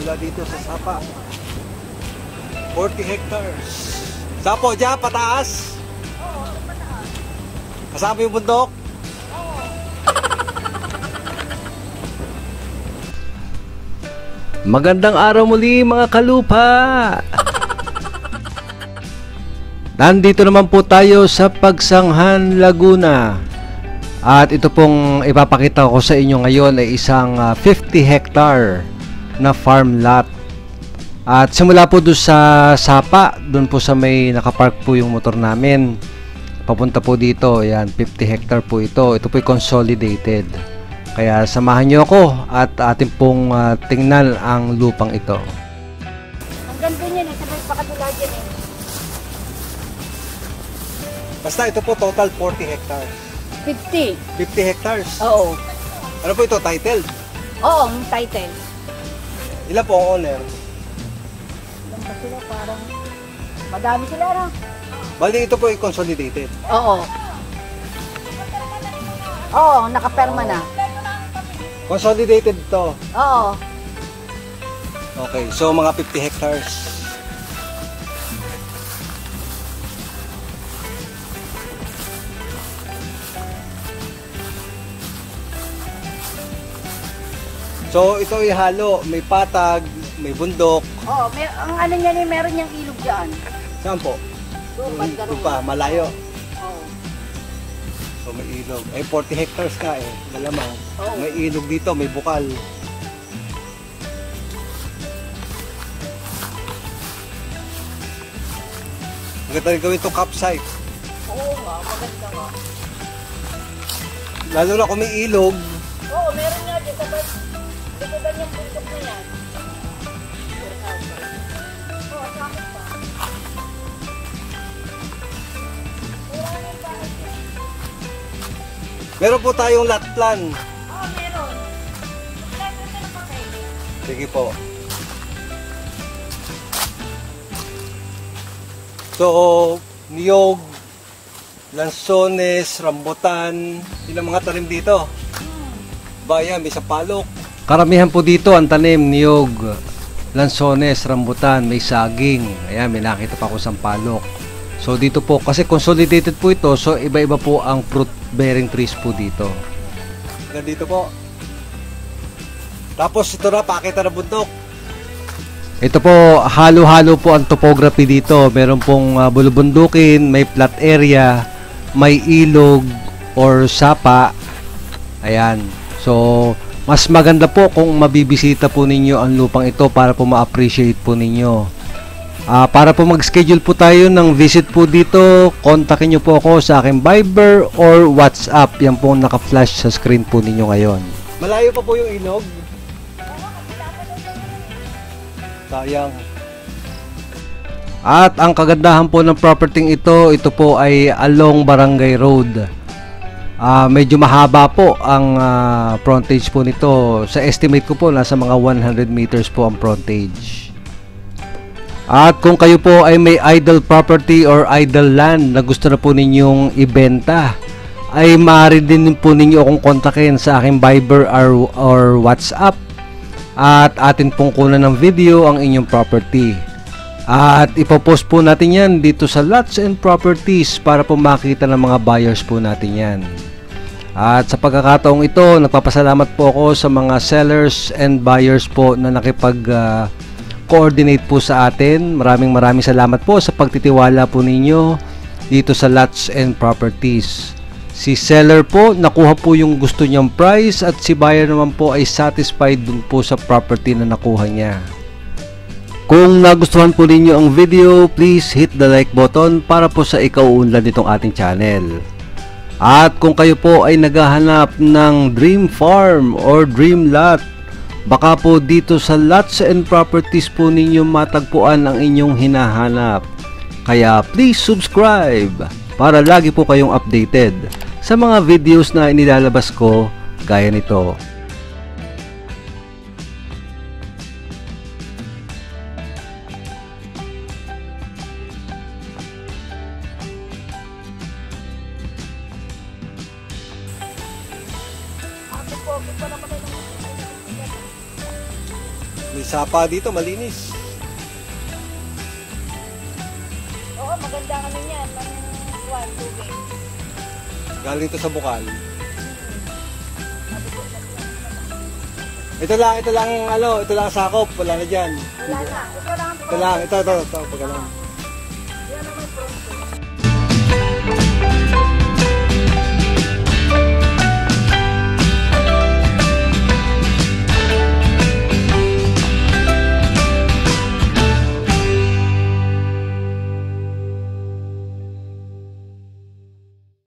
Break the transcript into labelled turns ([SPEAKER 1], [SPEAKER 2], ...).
[SPEAKER 1] mula dito sa Sapa. 40 hectares. Sapo dyan, pataas?
[SPEAKER 2] Oo, pataas.
[SPEAKER 1] Kasama yung bundok?
[SPEAKER 2] Oo.
[SPEAKER 3] Magandang araw muli mga kalupa! Nandito naman po tayo sa Pagsanghan, Laguna. At ito pong ipapakita ko sa inyo ngayon ay isang 50 hectare na farm lot. At simula po doon sa Sapa, doon po sa may nakapark po yung motor namin. Papunta po dito, yan, 50 hectare po ito. Ito po ay consolidated. Kaya samahan nyo ako at atin pong tingnan ang lupang ito.
[SPEAKER 2] Ang ganda niyan eh, sabay pakatula dyan eh.
[SPEAKER 1] Basta ito po total 40 hectares.
[SPEAKER 2] 50.
[SPEAKER 1] 50 hectares.
[SPEAKER 2] Oo.
[SPEAKER 1] Ano po ito, titled?
[SPEAKER 2] Oo, ang title.
[SPEAKER 1] Ilan po ang owner?
[SPEAKER 2] Ilan ba sila? Parang madami sila na.
[SPEAKER 1] Bali ito po ay consolidated.
[SPEAKER 2] Oo. Oo, nakaperma na.
[SPEAKER 1] Consolidated to.
[SPEAKER 2] Oo.
[SPEAKER 1] Okay, so mga 50 hectares. So ito ay halo, may patag, may bundok.
[SPEAKER 2] Oo, ang ano niyan eh, meron niyang ilog dyan.
[SPEAKER 1] Saan po?
[SPEAKER 2] Doon,
[SPEAKER 1] Doon pa, malayo.
[SPEAKER 2] Oo.
[SPEAKER 1] So may ilog. Eh 40 hectares ka eh, malamang.
[SPEAKER 2] Oo.
[SPEAKER 1] May ilog dito, may bukal. Maganda rin gawin itong campsite.
[SPEAKER 2] Oo nga, maganda nga.
[SPEAKER 1] Lalo na kung may ilog.
[SPEAKER 2] Oo, meron nga dyan. Sabay, likodan yung bundok na yan. Oo, sakit pa.
[SPEAKER 1] Meron po tayong lot plan.
[SPEAKER 2] Oo, meron. Meron na pa kayo.
[SPEAKER 1] Sige po. So, niyog, lansones, rambutan, ilang mga tanim dito. Bayan, may sapalok.
[SPEAKER 3] Karamihan po dito ang tanim, niyog, lansones, rambutan, may saging. Ayan, may nakita pa ako sampalok. So dito po, kasi consolidated po ito, so iba-iba po ang fruit bearing trees po dito.
[SPEAKER 1] Hanggang dito po. Tapos ito na, pakita na bundok.
[SPEAKER 3] Ito po, halo-halo po ang topography dito. Meron pong bulubundukin, may flat area, may ilog or sapa. Ayan. So, mas maganda po kung mabibisita po ninyo ang lupang ito para po ma-appreciate po ninyo. Para po mag-schedule po tayo ng visit po dito, kontakin nyo po ako sa aking Viber or WhatsApp. Yan po naka-flash sa screen po ninyo ngayon.
[SPEAKER 1] Malayo pa po yung ilog. Sayang.
[SPEAKER 3] At ang kagandahan po ng property ito po ay along Barangay Road. Medyo mahaba po ang frontage po nito. Sa estimate ko po, nasa mga 100 meters po ang frontage. At kung kayo po ay may idle property or idle land na gusto na po ninyong ibenta, ay maaari din po ninyo akong kontakin sa aking Viber or WhatsApp. At atin pong kunan ng video ang inyong property. At ipopost po natin yan dito sa Lots and Properties para po makita ng mga buyers po natin yan. At sa pagkakataong ito, nagpapasalamat po ako sa mga sellers and buyers po na nakipag-coordinate po sa atin. Maraming salamat po sa pagtitiwala po ninyo dito sa Lots and Properties. Si seller po, nakuha po yung gusto niyang price at si buyer naman po ay satisfied dun po sa property na nakuha niya. Kung nagustuhan po ninyo ang video, please hit the like button para po sa ikauunlad nitong ating channel. At kung kayo po ay naghahanap ng dream farm or dream lot, baka po dito sa Lots and Properties po ninyo matagpuan ang inyong hinahanap. Kaya please subscribe para lagi po kayong updated sa mga videos na inilalabas ko gaya nito.
[SPEAKER 1] Yung sapa dito, malinis.
[SPEAKER 2] Oo, maganda ano yan. Ang tubig.
[SPEAKER 1] Galing to sa bukal. Ito lang sakop. Wala na dyan.
[SPEAKER 2] Wala na. Ito lang.
[SPEAKER 1] Ito lang, ito. Pagka lang.
[SPEAKER 2] Yan naman po.